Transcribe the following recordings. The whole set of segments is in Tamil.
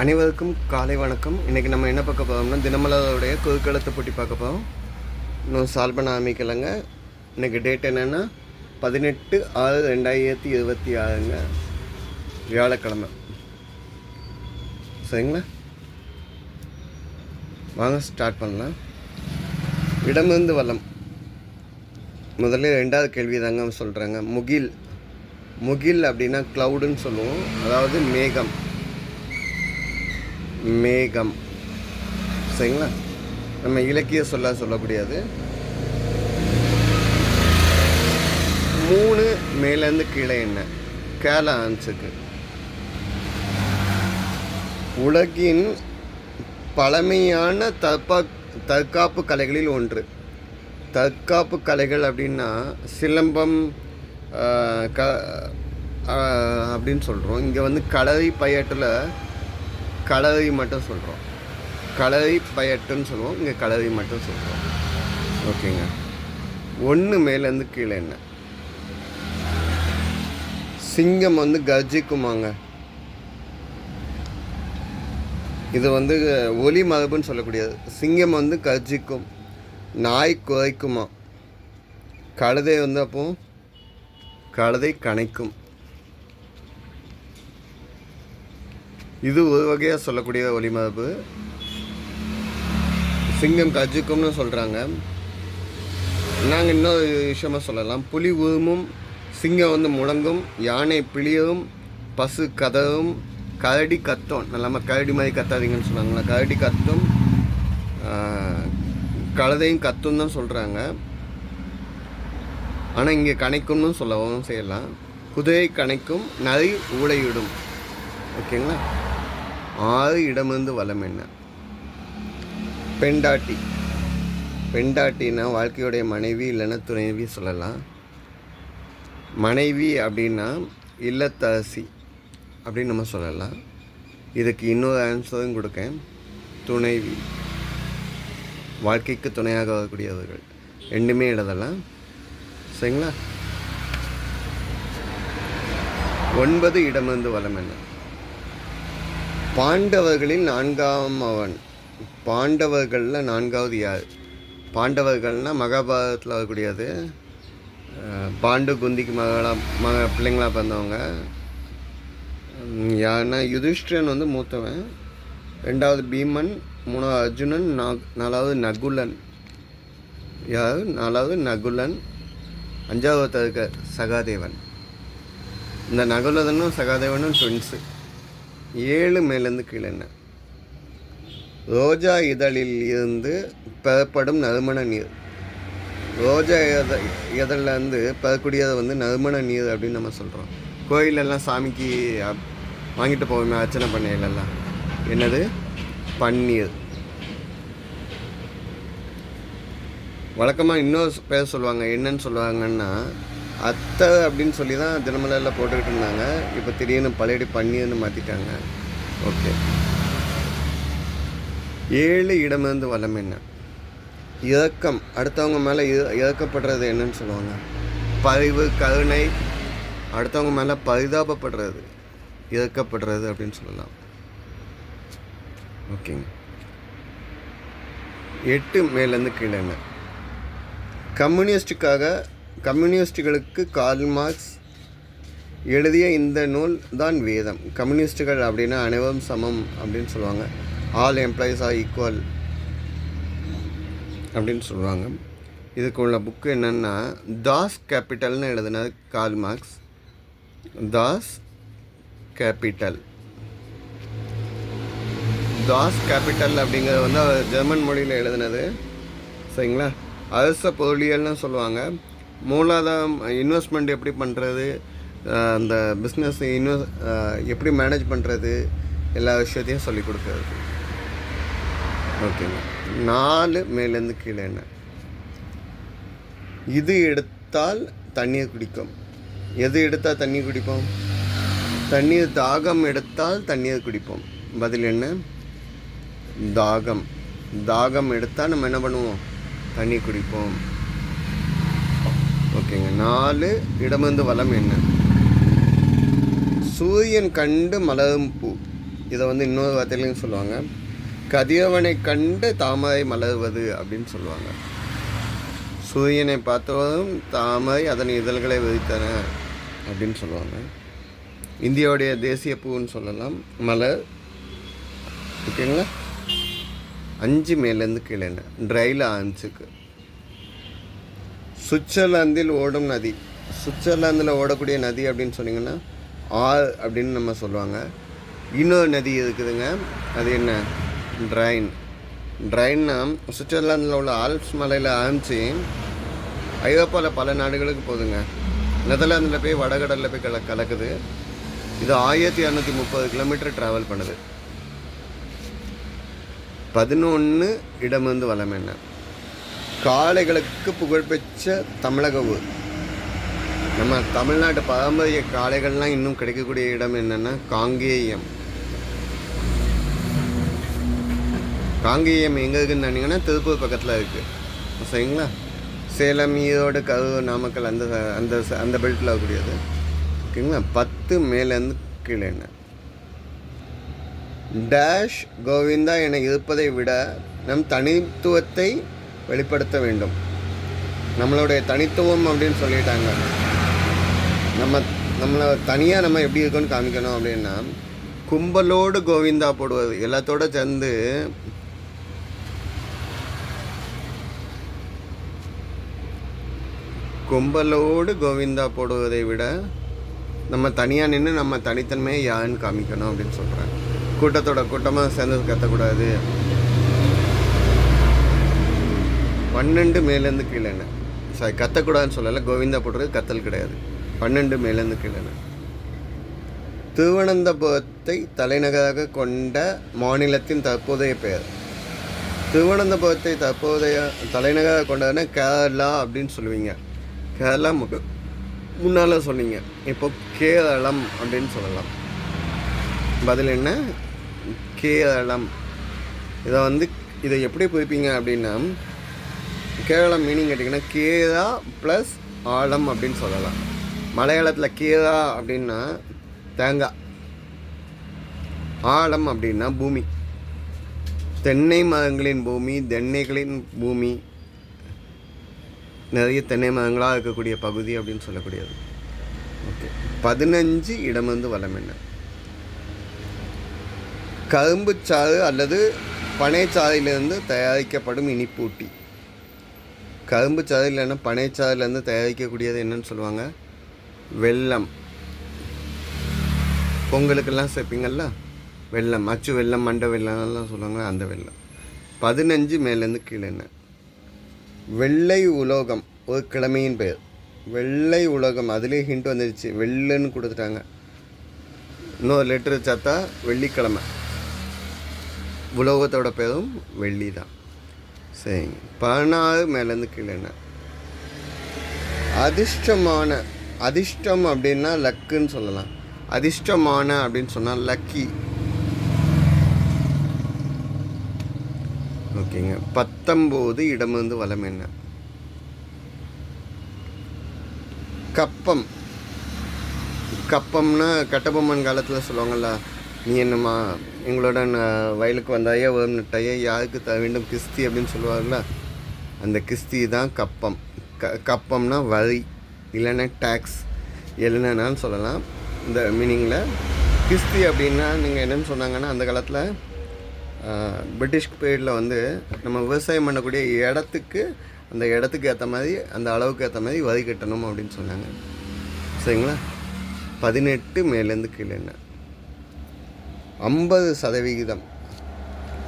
அனைவருக்கும் காலை வணக்கம். இன்றைக்கி நம்ம என்ன பார்க்க போகிறோம்னா தினமலருடைய குறுக்கெழுத்து போட்டி பார்க்க போகிறோம். இன்னும் சால்வ் பண்ண ஆரம்பிக்கலைங்க. இன்றைக்கி டேட் என்னென்னா 18/6/2026ங்க, வியாழக்கிழமை. சரிங்களா, வாங்க ஸ்டார்ட் பண்ணலாம். இடமிருந்து வல்லம். முதல்ல ரெண்டாவது கேள்வி தாங்க சொல்கிறாங்க. முகில் அப்படின்னா க்ளவுடுன்னு சொல்லுவோம், அதாவது மேகம். சரிங்களா, நம்ம இலக்கிய சொல்லக்கூடியது. 3 மேலேருந்து கீழே என்ன? கேல ஆன்சருக்கு. உலகின் பழமையான தற்காப்பு கலைகளில் ஒன்று. தற்காப்பு கலைகள் அப்படின்னா சிலம்பம் அப்படின்னு சொல்கிறோம். இங்கே வந்து களரி பயட்டில் களரி மட்டும் சொல்கிறோம். களரி பயட்டுன்னு சொல்லுவோம், இங்கே களரி மட்டும் சொல்கிறோம். ஓகேங்க. 1 மேலேருந்து கீழே என்ன? சிங்கம் வந்து கர்ஜிக்குமாங்க. இது வந்து ஒலி மரபுன்னு சொல்லக்கூடியது. சிங்கம் வந்து கர்ஜிக்கும், நாய் குறைக்குமா, கழுதை வந்து அப்போ கழுதை கணைக்கும். இது ஒரு வகையாக சொல்லக்கூடிய ஒலி மரபு. சிங்கம் கர்ஜிக்கும்னு சொல்கிறாங்க. நாங்கள் இன்னொரு விஷயமாக சொல்லலாம். புலி உருமும், சிங்கம் வந்து முழங்கும், யானை பிளியும், பசு கதவும், கரடி கத்தும். நம்ம கரடி மாதிரி கத்தாதீங்கன்னு சொன்னாங்களா, கரடி கத்தும், கழுதையும் கத்தும் தான் சொல்கிறாங்க. ஆனால் இங்கே கணைக்கும்னு சொல்லவும் செய்யலாம். குதிரை கணைக்கும், நரி ஊளையிடும். ஓகேங்களா. 6 இடமிருந்து வலம் என்ன? பெண்டாட்டின்னா வாழ்க்கையுடைய மனைவி இல்லைன்னா துணைவி சொல்லலாம். மனைவி அப்படின்னா இல்லத்தரசி அப்படின்னு நம்ம சொல்லலாம். இதுக்கு இன்னொரு ஆன்சரும் கொடுக்கேன். துணைவி, வாழ்க்கைக்கு துணையாக வரக்கூடியவர்கள். ரெண்டுமே எழுதலாம். சரிங்களா. 9 இடமிருந்து வலம் என்ன? பாண்டவர்களில் 4ஆம். பாண்டவர்களில் 4ஆவது யார்? பாண்டவர்கள்னால் மகாபாரதத்தில் வரக்கூடியது. பாண்டு குந்திக்கு பிள்ளைங்களாக பிறந்தவங்க. யாருன்னா யுதிஷ்டிரன் வந்து மூத்தவன், 2வது பீமன், 3வது அர்ஜுனன், 4வது நகுலன். யார்? 4வது நகுலன். 5வது இருக்க சகாதேவன். இந்த நகுலனும் சகாதேவனும் ட்வின்ஸு. 7 மேலேருந்து கீழே என்ன? ரோஜா இதழில் இருந்து பெறப்படும் நறுமண நீர். ரோஜா இதழ்லேருந்து பெறக்கூடியதை வந்து நறுமண நீர் அப்படின்னு நம்ம சொல்கிறோம். கோயிலெல்லாம் சாமிக்கு வாங்கிட்டு போவோமே அர்ச்சனை பண்ணையிலெல்லாம், என்னது? பன்னீர். வழக்கமாக இன்னொரு பேர் சொல்லுவாங்க. என்னன்னு சொல்லுவாங்கன்னா அத்தை அப்படின்னு சொல்லி தான் தினமலரில் போட்டுக்கிட்டு இருந்தாங்க. இப்போ திடீர்னு பழையடி பன்னீர்னு மாற்றிட்டாங்க. ஓகே. 7 இடமிருந்து வலம் என்ன? இரக்கம், அடுத்தவங்க மேலே இறக்கப்படுறது என்னன்னு சொல்லுவாங்க? பரிவு, கருணை, அடுத்தவங்க மேலே பரிதாபப்படுறது, இறக்கப்படுறது அப்படின்னு சொல்லலாம். ஓகேங்க. 8 மேலேருந்து கீழே என்ன? கம்யூனிஸ்டுகளுக்கு கார்ல் மார்க்ஸ் எழுதிய இந்த நூல் தான் வேதம். கம்யூனிஸ்டுகள் அப்படின்னா அனைவரும் சமம் அப்படின்னு சொல்லுவாங்க. ஆல் எம்ப்ளாயீஸ் ஆர் ஈக்குவல் அப்படின்னு சொல்லுவாங்க. இதுக்கு உள்ள புக்கு என்னென்னா தாஸ் கேபிட்டல்னு எழுதினது கார்ல் மார்க்ஸ். தாஸ் கேபிட்டல் அப்படிங்கிறது வந்து ஜெர்மன் மொழியில் எழுதினது. சரிங்களா. அரச பொருளியல்னு சொல்லுவாங்க. மூலாதாரம், இன்வெஸ்ட்மெண்ட் எப்படி பண்ணுறது, அந்த பிஸ்னஸ் எப்படி மேனேஜ் பண்ணுறது, எல்லா விஷயத்தையும் சொல்லிக் கொடுக்குறது. ஓகேங்க. 4 மேலேருந்து கீழே என்ன? இது எடுத்தால் தண்ணீர் குடிக்கும். எது எடுத்தால் தண்ணீர் குடிப்போம்? தண்ணீர். தாகம் எடுத்தால் தண்ணீர் குடிப்போம். பதில் என்ன? தாகம் எடுத்தால் நம்ம என்ன பண்ணுவோம்? தண்ணி குடிப்போம். ஓகேங்க. 4 இடமிருந்து வலம் என்ன? சூரியன் கண்டு மலரும் பூ. இதை வந்து இன்னொரு வார்த்தையிலையும் சொல்லுவாங்க, கதிரவனை கண்டு தாமரை மலர்வது அப்படின்னு சொல்லுவாங்க. சூரியனை பார்த்ததும் தாமரை அதன் இதழ்களை விரித்தன அப்படின்னு சொல்லுவாங்க. இந்தியாவுடைய தேசிய பூன்னு சொல்லலாம் மலர். ஓகேங்களா? 5 மேலேருந்து கீழே ட்ரையில் ஆரம்பிச்சுக்கு. சுவிட்சர்லாந்தில் ஓடும் நதி. சுவிட்சர்லாந்தில் ஓடக்கூடிய நதி அப்படின்னு சொன்னீங்கன்னா ஆர் அப்படின்னு நம்ம சொல்லுவாங்க. இன்னொரு நதி இருக்குதுங்க, அது என்ன? ட்ரைன். ட்ரைன்னா சுவிட்சர்லாந்தில் உள்ள ஆல்ப்ஸ் மலையில் ஆரம்பித்து ஐரோப்பாவில் பல நாடுகளுக்கு போகுதுங்க. நெதர்லாந்தில் போய் வடகடலில் போய் கலக்குது. இது 1230 கிலோமீட்டர் ட்ராவல் பண்ணுது. 11 இடமிருந்து வளம் என்ன? காளைகளுக்கு புகழ்பெற்ற தமிழக ஊர். நம்ம தமிழ்நாட்டு பாரம்பரிய காளைகள்லாம் இன்னும் கிடைக்கக்கூடிய இடம் என்னென்னா காங்கேயம். காங்கேயம் எங்கே இருக்குன்னு நினீங்கன்னா திருப்பூர் பக்கத்தில் இருக்குது. சரிங்களா? சேலம், ஈரோடு, கரூர், நாமக்கல் அந்த அந்த அந்த பெல்ட்டில் இருக்கக்கூடியது. ஓகேங்களா? 10 மேலேருந்து கீழே என்ன? டேஷ் கோவிந்தா என இருப்பதை விட நம் தனித்துவத்தை வெளிப்படுத்த வேண்டும். நம்மளுடைய தனித்துவம் அப்படின்னு சொல்லிட்டாங்க. நம்மளை தனியாக நம்ம எப்படி இருக்கோன்னு காமிக்கணும் அப்படின்னா கும்பலோடு கோவிந்தா போடுவது. எல்லாத்தோட சேர்ந்து கும்பலோடு கோவிந்தா போடுவதை விட நம்ம தனியாக நின்று நம்ம தனித்தன்மையை யாருன்னு காமிக்கணும் அப்படின்னு சொல்கிறேன். கூட்டமாக சேர்ந்து கத்தக்கூடாது. 12 மேலேருந்து கீழே என்ன? சாரி, கத்தக்கூடாதுன்னு சொல்லலை, கோவிந்தா போடுறது கத்தல் கிடையாது. 12 மேலேருந்து கீழே என்ன? திருவனந்தபுரத்தை தலைநகராக கொண்ட மாநிலத்தின் தற்போதைய பெயர். திருவனந்தபுரத்தை தற்போதைய தலைநகராக கொண்டதுன்னா கேரளா அப்படின்னு சொல்லுவீங்க. கேரளா முன்னால் சொன்னீங்க, இப்போ கேரளம் அப்படின்னு சொல்லலாம். பதில் என்ன? கேரளம். இதை எப்படி புரிப்பீங்க அப்படின்னா கேரளம் மீனிங் கேட்டிங்கன்னா கேரா ப்ளஸ் ஆழம் அப்படின்னு சொல்லலாம். மலையாளத்தில் கேரா அப்படின்னா தேங்காய், ஆழம் அப்படின்னா பூமி. தென்னை மரங்களின் பூமி, தென்னைகளின் பூமி, நிறைய தென்னை மரங்களாக இருக்கக்கூடிய பகுதி அப்படின்னு சொல்லக்கூடியது. ஓகே. 15 இடமிருந்து வளம் என்ன? கரும்புச்சாறு அல்லது பனைச்சாறிலிருந்து தயாரிக்கப்படும் இனிப்பூட்டி. கரும்புச்சாறு இல்லைன்னா பனைச்சாறிலேருந்து தயாரிக்கக்கூடியது என்னன்னு சொல்லுவாங்க? வெல்லம். பொங்கலுக்கெல்லாம் சேர்ப்பீங்கள்ல வெல்லம், அச்சு வெல்லம், மண்டை வெல்லம்லாம் சொல்லுவாங்க, அந்த வெல்லம். 15 மேலேருந்து கீழே என்ன? வெள்ளை உலோகம் ஒரு கிழமையின் பெயர். வெள்ளை உலோகம், அதிலே ஹிண்ட் வந்துடுச்சு, வெள்ளைன்னு கொடுத்துட்டாங்க. இன்னொரு லெட்டர் சேர்த்தா வெள்ளிக்கிழமை. உலோகத்தோட பேரும் வெள்ளி தான். சரிங்க. 16 மேலேருந்து கீழே என்ன? அதிர்ஷ்டமான. அதிர்ஷ்டம் அப்படின்னா லக்குன்னு சொல்லலாம். அதிர்ஷ்டமான அப்படின்னு சொன்னால் லக்கி. ஓகேங்க. 19 இடமிருந்து வளம் என்ன? கப்பம். கப்பம்னா கட்டபொம்மன் காலத்தில் சொல்லுவாங்கள்ல, நீ என்னம்மா எங்களோட வயலுக்கு வந்தாயே ஒரு நட்டாயே யாருக்கு தர வேண்டும் கிஸ்தி அப்படின்னு சொல்லுவாங்கள்ல, அந்த கிஸ்தி தான் கப்பம். கப்பம்னா வரி இல்லைன்னா டேக்ஸ் இல்லைன்னான்னு சொல்லலாம். இந்த மீனிங்கில் கிஸ்தி அப்படின்னா நீங்கள் என்னென்னு சொன்னாங்கன்னா அந்த காலத்தில் பிரிட்டிஷ் பீரியடில் வந்து நம்ம விவசாயம் பண்ணக்கூடிய இடத்துக்கு அந்த இடத்துக்கு ஏற்ற மாதிரி அந்த அளவுக்கு ஏற்ற மாதிரி வரி கட்டணும் அப்படின்னு சொன்னாங்க. சரிங்களா? 18 மேலேருந்து கீழே என்ன? 50%,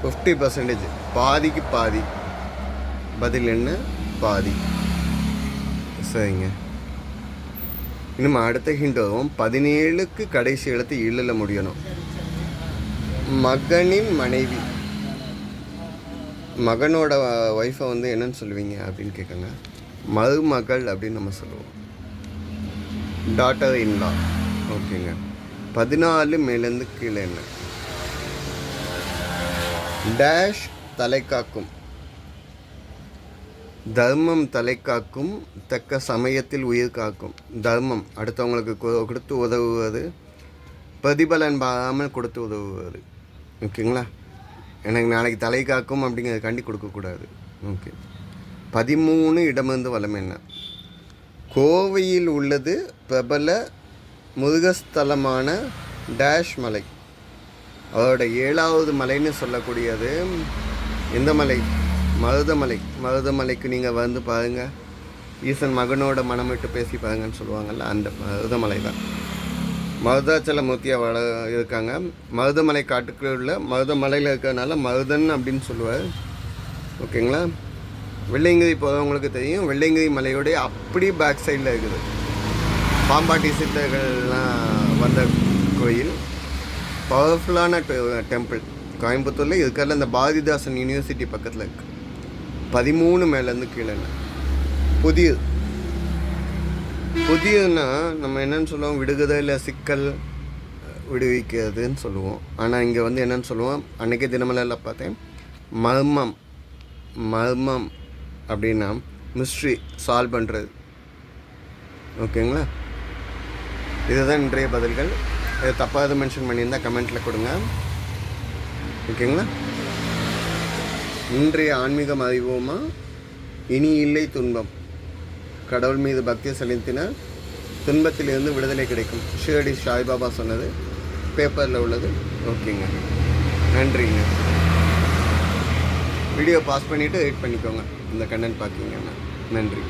50%, பாதிக்கு பாதி. பதில் என்ன? பாதி. சரிங்க. இன்னும் அடுத்த ஹிண்ட் வரும். 17க்கு கடைசி எழுத்து இல்லையில் முடியணும். மகனின் மனைவி. மகனோட ஒய்ஃபை வந்து என்னன்னு சொல்லுவீங்க அப்படின்னு கேட்குங்க. மருமகள் அப்படின்னு நம்ம சொல்லுவோம். Daughter in-law. ஓகேங்க. 14 மேலேருந்து கீழே என்ன? டேஷ் தலை காக்கும். தர்மம் தலை காக்கும், தக்க சமயத்தில் உயிர் காக்கும். தர்மம் அடுத்தவங்களுக்கு கொடுத்து உதவுவது, பிரதிபலன் பார்க்காமல் கொடுத்து உதவுவது. ஓகேங்களா? எனக்கு நாளைக்கு தலை காக்கும் அப்படிங்கிறதுக்காண்டி கொடுக்கக்கூடாது. ஓகே. 13 இடமிருந்து வலம் என்ன? கோவையில் உள்ளது பிரபல முருகஸ்தலமான டேஷ் மலை. அதோட 7வது மலைன்னு சொல்லக்கூடியது எந்த மலை? மருதமலை. மருதமலைக்கு நீங்கள் வந்து பாருங்கள், ஈசன் மகனோட மனம் விட்டு பேசி பாருங்கன்னு சொல்லுவாங்கள்ல, அந்த மருதமலை தான். மருதாச்சலமூர்த்தியாக இருக்காங்க. மருதமலை காட்டுக்குள்ள உள்ள மருதமலையில் இருக்கிறதுனால மருதன் அப்படின்னு சொல்லுவார். ஓகேங்களா? வெள்ளையங்கிரி போகிறவங்களுக்கு தெரியும், வெள்ளையங்கிரி மலையோடைய அப்படி பேக் சைடில் இருக்குது. பாம்பாட்டி சித்தர்கள்லாம் வந்த கோயில், பவர்ஃபுல்லான டெம்பிள். கோயம்புத்தூரில் இருக்கிறதுல இந்த பாரதிதாசன் யூனிவர்சிட்டி பக்கத்தில் இருக்குது. 13 மேலேருந்து கீழே. புதியதுன்னா நம்ம என்னென்னு சொல்லுவோம்? விடுதலை, சிக்கல், விடுவிக்கிறதுன்னு சொல்லுவோம். ஆனால் இங்கே வந்து என்னென்னு சொல்லுவோம்? அன்றைக்கி தினமலையில் பார்த்தேன், மர்மம் அப்படின்னா மிஸ்ட்ரி சால்வ் பண்ணுறது. ஓகேங்களா? இதுதான் இன்றைய பதில்கள். இது தப்பாக மென்ஷன் பண்ணியிருந்தால் கமெண்ட்டில் கொடுங்க. ஓகேங்களா? இன்றைய ஆன்மீகம் அறிவோமா? இனி இல்லை துன்பம். கடவுள் மீது பக்தியை செலுத்தினால் துன்பத்திலிருந்து விடுதலை கிடைக்கும். ஷிரடி சாய்பாபா சொன்னது, பேப்பரில் உள்ளது. ஓகேங்க, நன்றிங்க. வீடியோ பாஸ் பண்ணிவிட்டு வெயிட் பண்ணிக்கோங்க இந்த கண்டென்ட் பார்க்கிங்கன்னா. நன்றி.